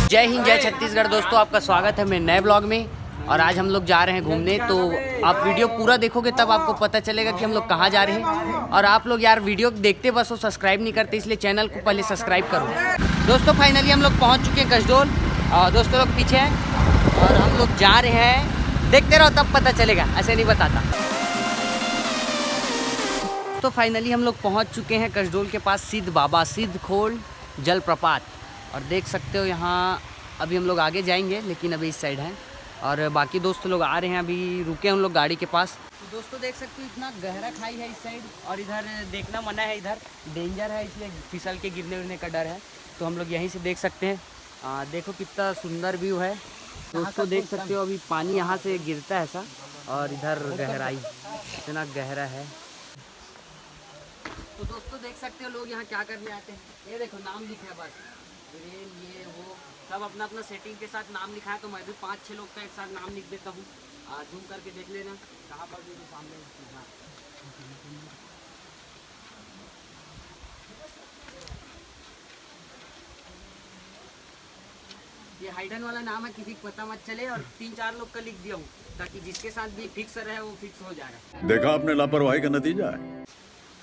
जय हिंद जय छत्तीसगढ़ दोस्तों, आपका स्वागत है मेरे नए ब्लॉग में। और आज हम लोग जा रहे हैं घूमने, तो आप वीडियो पूरा देखोगे तब आपको पता चलेगा कि हम लोग कहाँ जा रहे हैं। और आप लोग यार वीडियो देखते बस वो सब्सक्राइब नहीं करते, इसलिए चैनल को पहले सब्सक्राइब करो। दोस्तों फाइनली हम लोग पहुँच चुके हैं कसडोल, और दोस्तों लोग पीछे हैं और हम लोग जा रहे हैं। देखते रहो तब पता चलेगा, ऐसे नहीं बताता। तो फाइनली हम लोग पहुँच चुके हैं कसडोल के पास सिद्ध बाबा सिद्ध खोल जलप्रपात। और देख सकते हो यहाँ अभी हम लोग आगे जाएंगे, लेकिन अभी इस साइड हैं और बाकी दोस्त लोग आ रहे हैं, अभी रुके हैं हम लोग गाड़ी के पास। तो दोस्तों देख सकते हो इतना गहरा खाई है इस साइड, और इधर देखना मना है, इधर डेंजर है, इसलिए फिसल के गिरने उड़ने का डर है। तो हम लोग यहीं से देख सकते हैं। देखो कितना सुंदर व्यू है दोस्तों, देख सकते हो अभी पानी यहाँ से गिरता है ऐसा, और इधर गहराई इतना गहरा है। तो दोस्तों देख सकते हो लोग यहाँ क्या करने आते हैं, ये देखो नाम लिखा है बस, ये वो सब अपना अपना सेटिंग के साथ नाम लिखा है। तो मैं भी 5-6 लोग का एक साथ नाम लिख देता हूँ, जूम करके देख लेना कहाँ पर भी सामने। हाँ ये हाइडन वाला नाम है, किसी को पता मत चले, और 3-4 लोग का लिख दिया हूँ ताकि जिसके साथ भी फिक्स रहे वो फिक्स हो जाएगा। देखा आपने लापरवाही का नतीजा है।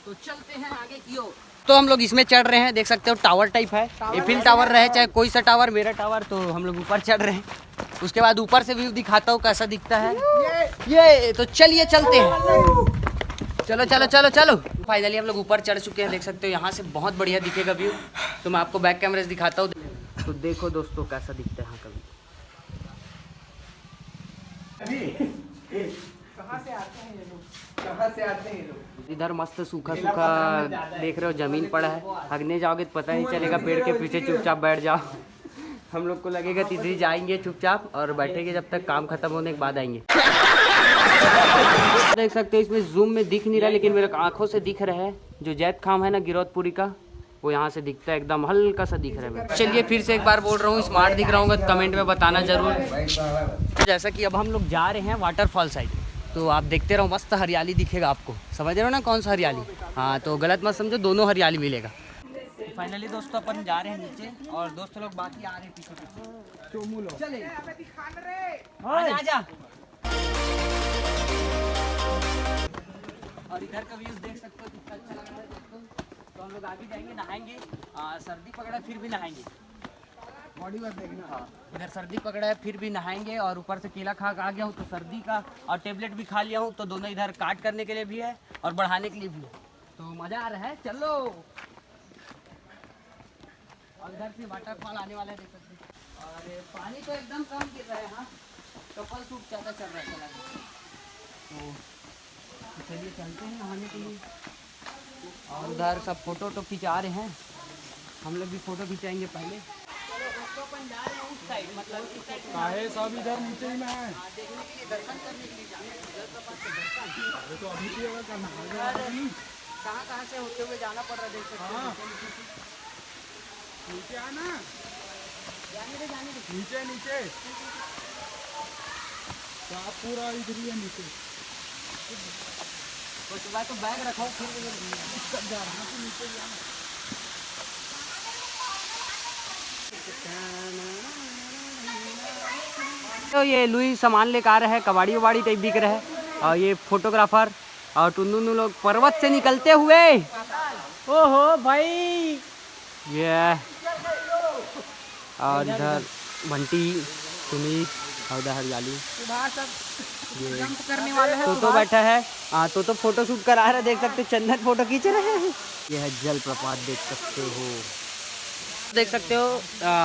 तो चलते हैं आगे की ओर। तो हम लोग इसमें चढ़ रहे हैं, देख सकते हो टावर टाइप है, एफिल टावर रहे चाहे कोई सा टावर, मेरा टावर। तो हम लोग ऊपर चढ़ रहे हैं, उसके बाद ऊपर से व्यू दिखाता हूँ कैसा दिखता है ये। तो चलिए चलते हैं, चलो चलो चलो चलो। फाइनली हम लोग ऊपर चढ़ चुके हैं, देख सकते हो यहाँ से बहुत बढ़िया दिखेगा व्यू। तो मैं आपको बैक कैमरे से दिखाता हूँ, तो देखो दोस्तों कैसा दिखता है यहाँ का व्यू। कहाँ से आते हैं ये लोग? कहाँ से आते हैं ये लोग? इधर मस्त सूखा सूखा देख रहे हो जमीन पड़ा है, हगने जाओगे तो पता नहीं चलेगा, पेड़ के पीछे चुपचाप बैठ जाओ। हम लोग को लगेगा तिधरी जाएंगे चुपचाप और बैठेंगे जब तक काम खत्म होने के बाद आएंगे। देख सकते हो इसमें जूम में दिख नहीं रहा, लेकिन मेरे आंखों से दिख रहा है। जो जैत खाम है ना गिरौदपुरी का, वो यहाँ से दिखता है, एकदम हल्का सा दिख रहा है। चलिए फिर से एक बार बोल रहा हूँ, स्मार्ट दिख रहा हूँ तो कमेंट में बताना जरूर। जैसा कि अब हम लोग जा रहे हैं वाटरफॉल साइड, तो आप देखते रहो, मस्त हरियाली दिखेगा आपको। समझ रहे हो ना कौन सा हरियाली? हाँ तो गलत मत समझो, दोनों हरियाली मिलेगा। फाइनली दोस्तों अपन जा रहे हैं नीचे, और दोस्तों लोग बाकी आ रहे हैं पीछे पीछे। चले आजा। और इधर का व्यूज देख सकते हो कितना अच्छा लग रहा है दोस्तों। तो हम लोग आगे जाएंगे, नहाएंगे, सर्दी पकड़ा फिर भी नहाएंगे। बॉडी वर्क देखना। हाँ इधर सर्दी पकड़ा है फिर भी नहाएंगे, और ऊपर से केला खा आ गया हूँ तो सर्दी का, और टेबलेट भी खा लिया हूँ, तो दोनों इधर काट करने के लिए भी है और बढ़ाने के लिए भी है। तो मज़ा आ रहा है, चलो। और इधर से वाटरफॉल आने वाला है, देख सकते हैं। और पानी तो एकदम कम गिर रहा है। हाँ कपल सूट ज़्यादा चल रहा है तो चलिए चलते हैं नहाने के लिए। और उधर सब फोटो वोटो खिंचा रहे हैं, हम लोग भी फोटो खिंचाएंगे पहले। अपन जा रहे हैं उस साइड, मतलब इस साइड काहे सब इधर नीचे ही में है। देखने के लिए, दर्शन करने के लिए जा रहे हैं, जलप्रपात के दर्शन। अरे तो अभी भी अगर करना कहाँ से होते हुए जाना पड़ रहा है, देख सकते हैं। नीचे आना, जाने दे नीचे नीचे तो आप पूरा इधर ही है नीचे। तो सुबह तो बैग रखो, फिर दिक्कत जा रहा है तो नीचे जाना। तो ये लुई सामान लेकर आ रहा है, कबाड़ी वबाड़ी टाइप बिक रहा है, और ये फोटोग्राफर और टुन्नू लोग पर्वत से निकलते हुए। ओहो भाई ये, और इधर बंटी सुमित और उधर हरियाली करने वाले हैं। तो बैठा है। हाँ तो फोटो शूट करा रहा है, देख सकते हो, चंदन फोटो खींच रहे हैं। ये है जलप्रपात, देख सकते हो, देख सकते हो।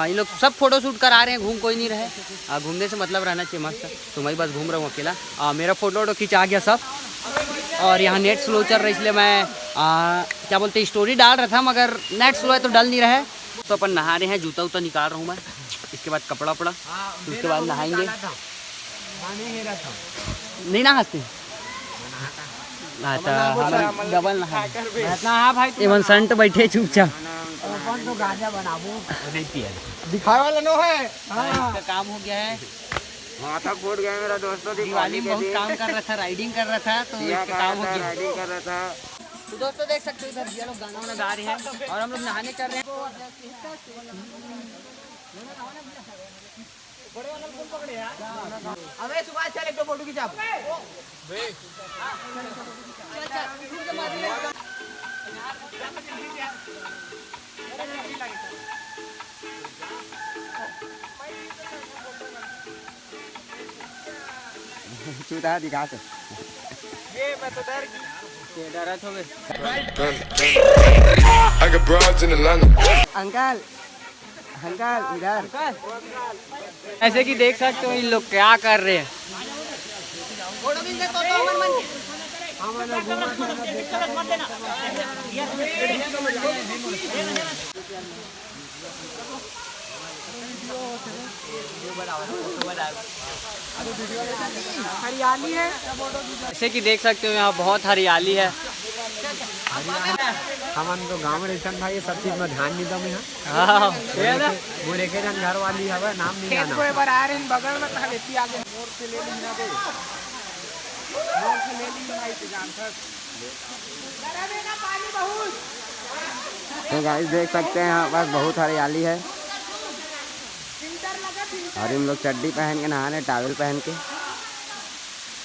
ये लोग सब फोटो शूट करा रहे हैं, घूम कोई नहीं रहे। घूमने से मतलब रहना चाहिए मस्त। तो मैं बस घूम रहा हूँ अकेला। मेरा फोटो वोटो खींचा गया सब, और यहाँ नेट स्लो चल रहा है, इसलिए मैं क्या बोलते हैं स्टोरी डाल रहा था, मगर नेट स्लो है तो डल नहीं रहा है। तो अपन नहा रहे हैं, जूता उता निकाल रहा हूँ मैं, इसके बाद कपड़ा वपड़ा, उसके बाद नहाएंगे। नहीं नहाते डबल नहा भाई, एवन संट बैठे चुपचाप। तो गाजा बनाबो दिखाए वाला नो है। इसका काम हो गया है, माथा फूट गया मेरा दोस्तों। दिवाली में बहुत काम कर रहा था, राइडिंग कर रहा था, तो इसका काम हो गया। राइडिंग कर रहा था। तो दोस्तों देख सकते हो इधर भैया लोग गाना वाना गा रहे हैं और हम लोग नहाने चल रहे हैं। अबे सुभाष चल एक तो फोटो खिंचा। चूता दिखा तो ये मैं तो डर गई। डरा तो I got broads in Atlanta. Uncle uncle इधर ऐसे कि देख सकते हो इन लोग क्या कर रहे हैं। हरियाली है। जैसे कि देख सकते हो यहाँ बहुत हरियाली है। हमन तो गाँव में रहते भाई, ये सब चीज में ध्यान नहीं दम है। हाँ बोले के जन घर वाली हवा नाम नहीं जाना। खेत को आ रहे हैं बगल में कहा लेती आगे मोड़ से ले ली ना दे। मोड़ से ले ली भाई तो जान तक। ना पानी बहुत। तो गाइस देख सकते हैं यहाँ पर बहुत हरियाली है और इन लोग चड्डी पहन के नहा रहे, टॉवल पहन के।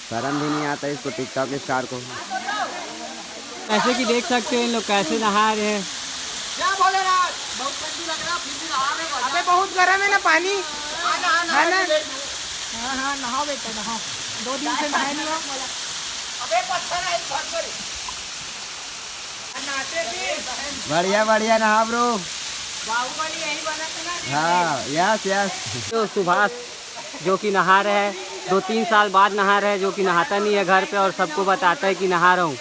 शर्म भी नहीं आता इसको टिकटॉक स्टार को। ऐसे कि देख सकते हो इन लोग कैसे नहा रहे हैं। क्या बोले रात बहुत ठंडी लग रहा फिर भी नहा रहे। अबे बहुत गर्म है ना पानी है ना। हाँ हाँ नहाओ बेटा नहाओ, 2 दिन से नहाए नहीं हो। अबे पत्थर है बहुत बड़े नहाते भी। बढ़िया बढ़िया नहा ब्रो। बाहुबली यही बना था ना। हाँ यस यस। तो सुभाष जो कि नहा रहे हैं, 2-3 साल बाद नहा रहे हैं, जो कि नहाता नहीं है घर पे और सबको बताता है कि नहा रहा हूँ।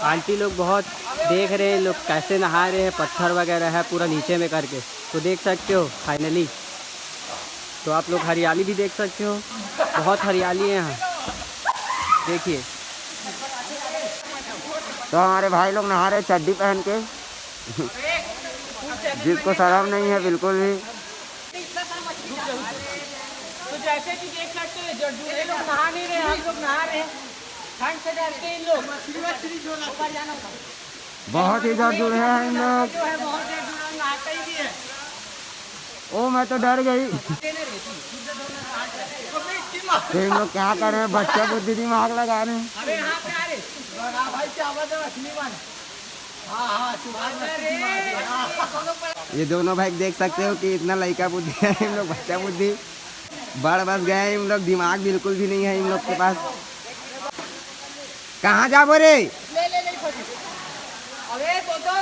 आंटी लोग बहुत देख रहे हैं लोग कैसे नहा रहे हैं, पत्थर वगैरह है पूरा नीचे में करके, तो देख सकते हो फाइनली। तो आप लोग हरियाली भी देख सकते हो, बहुत हरियाली है यहाँ, देखिए। तो हमारे भाई लोग नहा रहे चड्डी पहन के जिसको शर्म नहीं है बिल्कुल भी। तो जैसे कि देख सकते हो जो ये लोग नहा नहीं रहे, हम लोग नहा रहे हैं। ठंड से डरते हैं इन लोग। बहुत ही जोर जुड़े हैं इन लोग। जो है बहुत देर दूर नहाते ही भी है। ओ मैं तो डर गई। तो इन लोग क्या कर रहे हैं, बच्चे बुद्धि दिमाग लगा रहे हैं। अरे यहाँ पे आ रहे भाई क्या बात है असली वन। हाँ हाँ ये दोनों भाई देख सकते हो कि इतना लड़का बुद्धि है, इन लोग बच्चा बुद्धि बढ़ बस गए हैं। इन लोग दिमाग बिल्कुल भी नहीं है इन लोग के पास। कहाँ जा बोरे? ले अबे तो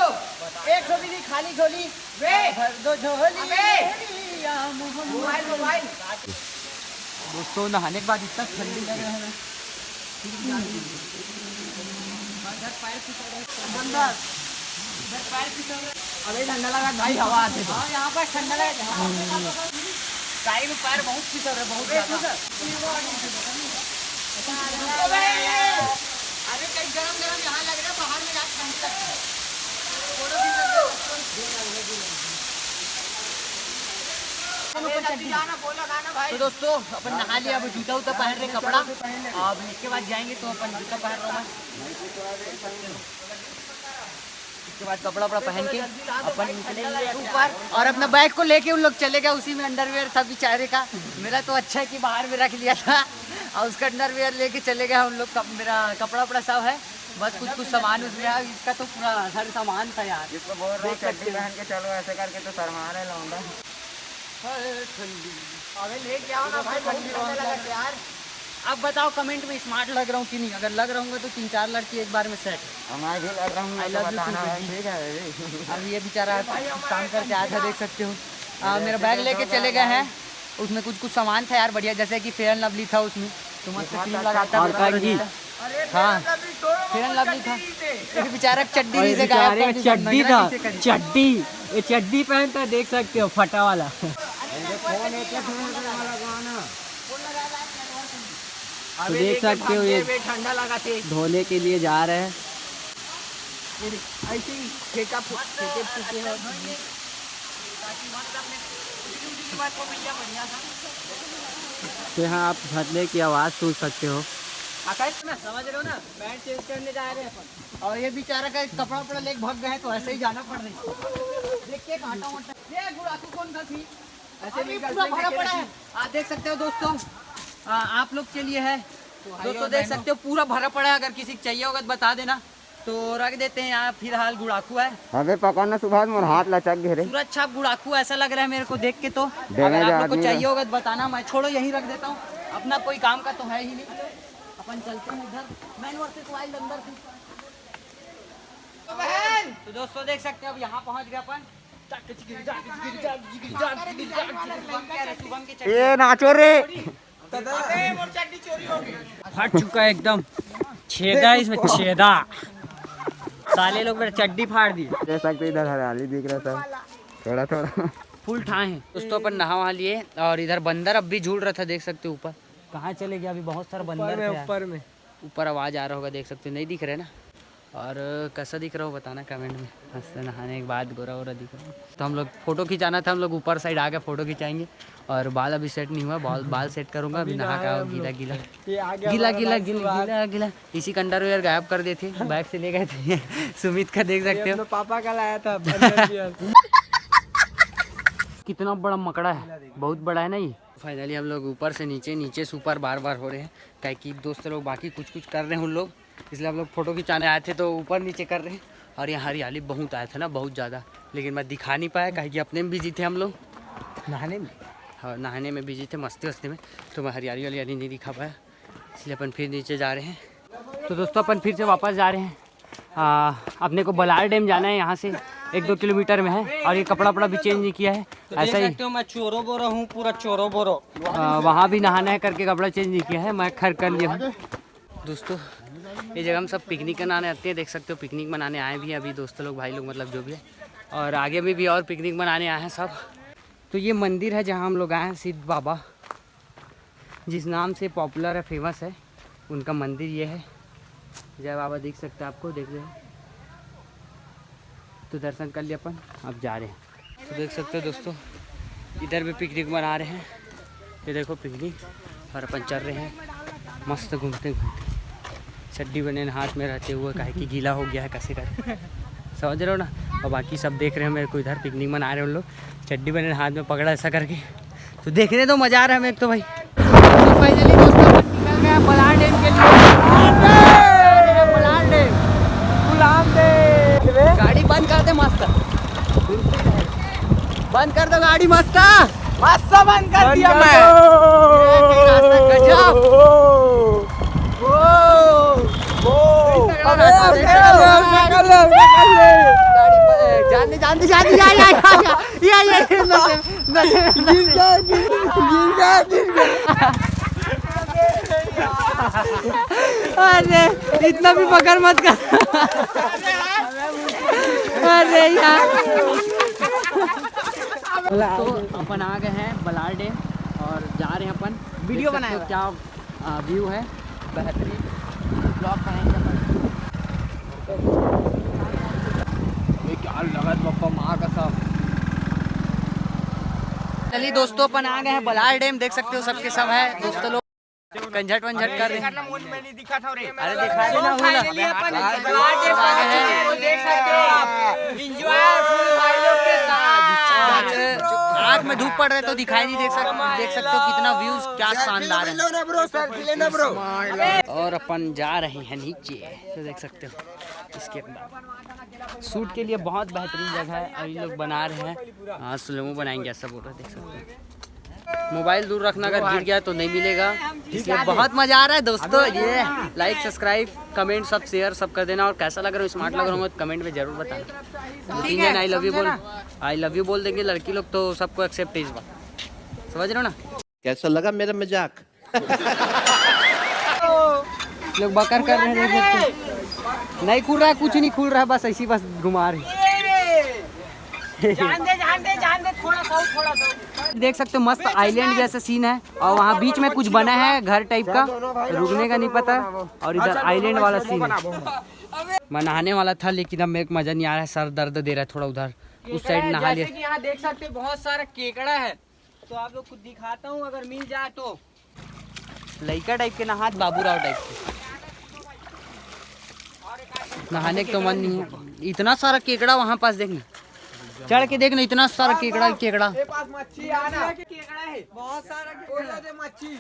एक झोली दी खाली झोली वे दो झोली मोबाइल। दोस्तों नहाने के बाद इतना ठंडी लग रहा है। अबे ठंडा लगा भाई, हवा आते हाँ यहाँ पर ठंडा लगा। साइड में पैर बहुत फिसल रहे, बहुत ज्यादा। अरे कहीं गरम यहाँ लग रहा है, बाहर में जाके ठंडी लगती है। तो दोस्तों अपन नहा लिया, अब जूता उता पहन रहे, कपड़ा। अब इसके बाद जाएंगे तो अपन जूता पहन रहा हूँ। इसके बाद कपड़ा वपड़ा पहन के अपन निकलेंगे ऊपर, और अपना बैग को लेके उन लोग चले गए। उसी में अंडरवेयर था बेचारे का, मेरा तो अच्छा है कि बाहर में रख लिया था, और उसका अंडरवेयर लेके चले गए उन लोग। मेरा कपड़ा वपड़ा सब है, बस कुछ सामान उसमें है। इसका तो पूरा हर सामान था यार। जिसको बोल रहे चड्डी पहन के चलो ऐसे करके तो शर्मा रहे लौंडा। अबे ले क्या ना भाई, ठंडी लगा यार। अब बताओ कमेंट में स्मार्ट लग रहा हूँ कि नहीं। अगर लग रहा हूँ तो 3-4 लड़की एक बार में सेट। हमारे भी लग रहा हूँ, I love you बताना too, है baby। ठीक है। अब ये बेचारा काम करके आया था, देख सकते हो। मेरा बैग लेके चले गए हैं, उसमें कुछ सामान था यार बढ़िया, जैसे कि फेयर एंड लवली था उसमें, तो मस्त क्रीम लगाता और कंघी। हाँ फेयर एंड लवली था। एक बेचारा चड्डी नीचे गायब था, चड्डी था, चड्डी ये चड्डी पहनता देख सकते हो, फटा वाला। तो देख सकते हो ये ठंडा लगा थे। धोने के लिए जा रहे हैं। ऐसे ही फेंके फूके हैं। तो यहाँ आप झरने की आवाज़ सुन सकते हो। समझ रहे हो ना, पैंट चेंज करने जा रहे हैं अपन, और ये बेचारा का कपड़ा वपड़ा लेके भाग गए हैं, तो ऐसे ही जाना पड़ रही है। देख के कांटा वाटा ये गुड़ाकू कौन सा थी, ऐसे भी पूरा भरा पड़ा है। आप देख सकते हो दोस्तों, आप लोग के लिए है दोस्तों, देख सकते हो पूरा भरा पड़ा है। अगर किसी को चाहिए होगा तो बता देना, तो रख देते हैं यहाँ। फिलहाल गुड़ाकू है, अबे पकड़ना सुभाष, मोर हाथ लचक घेरे। पूरा अच्छा गुड़ाकू ऐसा लग रहा है मेरे को देख के। तो अगर आप लोग को चाहिए होगा तो बताना, मैं छोड़ो यहीं रख देता हूँ, अपना कोई काम का तो है ही नहीं। अपन चलते हैं इधर मैन वर्सेस वाइल्ड अंदर से। तो दोस्तों देख सकते हो अब यहाँ पहुँच गए अपन। ये नाचो रे, फट चुका है एकदम, छेदा है इसमें, छेदा। साले लोग मेरा चड्डी फाड़ दी। देख सकते इधर हरियाली दिख रहा था थोड़ा थोड़ा, फुल ठाए हैं दोस्तों। अपन नहा वहा लिए, और इधर बंदर अब भी झूल रहा था, देख सकते हो ऊपर। कहाँ चले गया, अभी बहुत सारा बंदर है ऊपर में, ऊपर आवाज़ आ रहा होगा, देख सकते हो। नहीं दिख रहे ना, और कैसा दिख रहा हो बताना कमेंट में। मस्त नहाने के बाद गोरा वोरा दिख रहा हो। तो हम लोग फोटो खिंचाना था, हम लोग ऊपर साइड आ गए, फोटो खिंचाएंगे। और बाल अभी सेट नहीं हुआ, बाल सेट करूंगा अभी। नहा का गीला गीला गीला गीला गीला गीला इसी का अंडरवियर गायब कर दिए थे, बैग से ले गए थे सुमित का, देख सकते हो। पापा का लाया था। कितना बड़ा मकड़ा है, बहुत बड़ा है ना ये। फाइनली हम लोग ऊपर से नीचे, नीचे से ऊपर बार बार हो रहे हैं, क्या कि दोस्त लोग बाकी कुछ कुछ कर रहे हैं उन लोग, इसलिए हम लोग फोटो खिंचाने आए थे तो ऊपर नीचे कर रहे हैं। और यहाँ हरियाली बहुत आया था ना, बहुत ज़्यादा, लेकिन मैं दिखा नहीं पाया, क्या कि अपने में बिजी थे हम लोग, नहाने में। हाँ नहाने में बिजी थे, मस्ती वस्ती में, तो मैं हरियाली वाली नहीं दिखा पाया, इसलिए अपन फिर नीचे जा रहे हैं। तो दोस्तों अपन फिर से वापस जा रहे हैं। अपने को बलार डैम जाना है, यहाँ से 1-2 किलोमीटर में है, और ये कपड़ा वपड़ा भी चेंज नहीं किया है, तो ऐसा ही। तो मैं चोरो बोरो हूँ, पूरा चोरो बोरो। वहाँ भी नहाना है करके कपड़ा चेंज नहीं किया है, मैं खैर कर लिया हूँ। दोस्तों ये जगह हम सब पिकनिक मनाने आते हैं, देख सकते हो पिकनिक मनाने आए भी हैं अभी दोस्तों लोग, भाई लोग मतलब जो भी है, और आगे में भी और पिकनिक मनाने आए हैं सब। तो ये मंदिर है जहाँ हम लोग आए हैं, सिद्ध बाबा जिस नाम से पॉपुलर है, फेमस है, उनका मंदिर ये है। जय बाबा दिख सकते हैं आपको, देख रहे हैं। तो दर्शन कर लिए अपन, अब जा रहे हैं। तो देख सकते हो दोस्तों इधर भी पिकनिक मना रहे हैं, ये देखो पिकनिक, और अपन चल रहे हैं मस्त घूमते घूमते, चड्डी बने हाथ में रहते हुए, काहे कि गीला हो गया है कैसे कर, समझ रहे हो ना। और बाकी सब देख रहे हैं मेरे को, इधर पिकनिक मना रहे हैं उन लोग, चड्डी बने हाथ में पकड़ा ऐसा करके, तो देखने तो मज़ा आ रहा है मेरे तो भाई। तो फाइनली दोस्तों निकल गया बलार डैम के लिए। बलार डैम, गाड़ी बंद कर दे मस्त, बंद कर दो गाड़ी मस्त, मस्त बंद कर दिया मैं। अरे इतना भी पकड़ मत कर, अरे यार। तो अपन आ गए हैं बलार डैम, और जा रहे हैं अपन, वीडियो बनाए, क्या व्यू है, बेहतरीन ब्लॉग बनाएंगे अपन। क्या लगत बापा माँ का सब। चलिए दोस्तों अपन आ गए हैं बलार डैम, देख सकते हो सबके सब है दोस्तों लोग, कंझट वंझट कर रहे हैं। अरे दिखा देना आग में धूप पड़ रहे तो दिखाई नहीं, देख सकते हो कितना व्यूज क्या शानदार है। और अपन जा रहे हैं नीचे, तो देख सकते हो इसके अंदर शूट के लिए बहुत बेहतरीन जगह है, और ये लोग बना रहे हैं, हाँ स्लोमो बनाएंगे ऐसा बोल रहे, देख सकते हो। मोबाइल दूर रखना, अगर गिर गया तो नहीं मिलेगा, इसलिए बहुत मजा आ रहा है दोस्तों। ये लाइक सब्सक्राइब कमेंट सब शेयर सब कर देना, और कैसा लग रहा है, स्मार्ट लग रहा हूँ तो कमेंट में जरूर बताना। आई लव यू बोल देंगे लड़की लोग तो सबको एक्सेप्ट है इस बार, समझ रहे हो ना। कैसा लगा मेरा मजाक? लोग बकर कर रहे हैं, नहीं खुल रहा है, कुछ नहीं खुल रहा है, बस ऐसी बस घुमा रही। जान दे थोड़ा सा देख सकते हो मस्त आइलैंड जैसा सीन है और वहाँ बीच में कुछ बना है घर टाइप का, रुकने का नहीं पता। और इधर आइलैंड वाला सीन है। मैं नहाने वाला था लेकिन अब मेरे को मजा नहीं आ रहा है, सर दर्द दे रहा है थोड़ा। उधर उस साइड नहा लिया। जैसे कि यहाँ देख सकते हो बहुत सारा केकड़ा है, तो आप लोग को दिखाता हूँ अगर मिल जाए तो। लड़का टाइप के नहात बाबूराव टाइप के नहाने का तो मन नहीं है। इतना सारा केकड़ा वहाँ पास देखना, चढ़ के देखना इतना सारा केकड़ा केकड़ा। पास मच्छी आना केकड़ा है बहुत सारा केकड़ा मच्छी।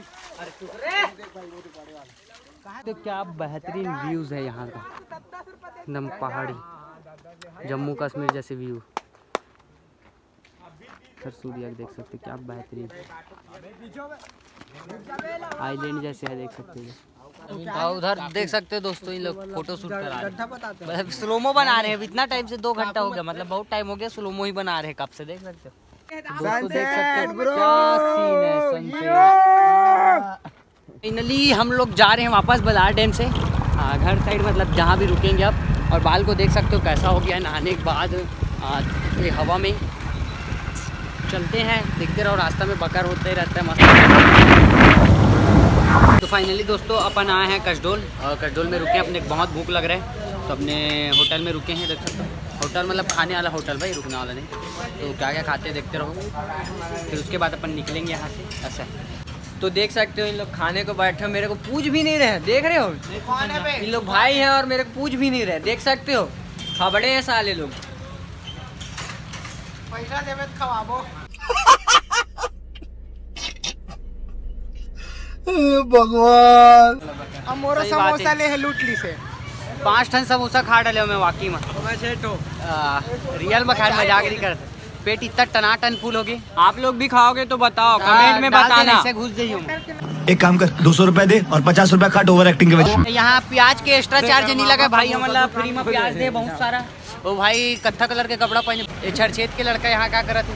तो क्या बेहतरीन व्यूज है यहाँ का, एकदम पहाड़ी जम्मू कश्मीर जैसे व्यू। सर सूर्य देख सकते क्या बेहतरीन आइलैंड जैसे है, देख सकते हैं। और उधर देख सकते हो दोस्तों, इन लोग फोटो शूट करा रहे हैं, स्लोमो बना रहे हैं। इतना टाइम से 2 घंटा हो गया, मतलब बहुत टाइम हो गया, स्लोमो ही बना रहे हैं कब से, देख सकते हो दोस्तों। देख सकते हो क्या सीन है, सनसेट। फाइनली हम लोग जा रहे हैं वापस बलार डैम से घर साइड, मतलब जहाँ भी रुकेंगे अब। और बाल को देख सकते हो कैसा हो गया नहाने के बाद ये हवा में। चलते हैं, देखते रहो, रास्ता में बकर होते ही रहता है मस्त। तो फाइनली दोस्तों अपन आए हैं कसडोल, और कसडोल में रुके, अपने बहुत भूख लग रहा है तो अपने होटल में रुके हैं। देख सकते हो होटल मतलब खाने वाला होटल भाई, रुकने वाला नहीं। तो क्या क्या खाते हैं देखते रहो, फिर उसके बाद अपन निकलेंगे यहाँ से। ऐसा तो देख सकते हो इन लोग खाने को बैठे, मेरे को पूछ भी नहीं रहे, देख रहे हो। इन लोग भाई हैं और मेरे को पूछ भी नहीं रहे, देख सकते हो। खबड़े हैं साले लोग। पैसा देवे तो खवाबो। भगवान अब मोरो सही बात समोसा है। ले है लूट ली से 5 टन समोसा खा डाले मैं वाकई में। रियल में खाए, मजाक नहीं करते। पेट इतना टनाटन फूल होगी। आप लोग भी खाओगे तो बताओ, कमेंट में बताना। ऐसे घुस जाइयो। एक काम कर 200 रुपए दे और 50 रुपए काट ओवर एक्टिंग के वजह। यहाँ प्याज के एक्स्ट्रा चार्ज नहीं लगा भाई, हम मतलब फ्री में प्याज दे बहुत सारा। वो भाई कत्था कलर के कपड़ा पहने, ये छरछेद के लड़का यहाँ क्या करा तू।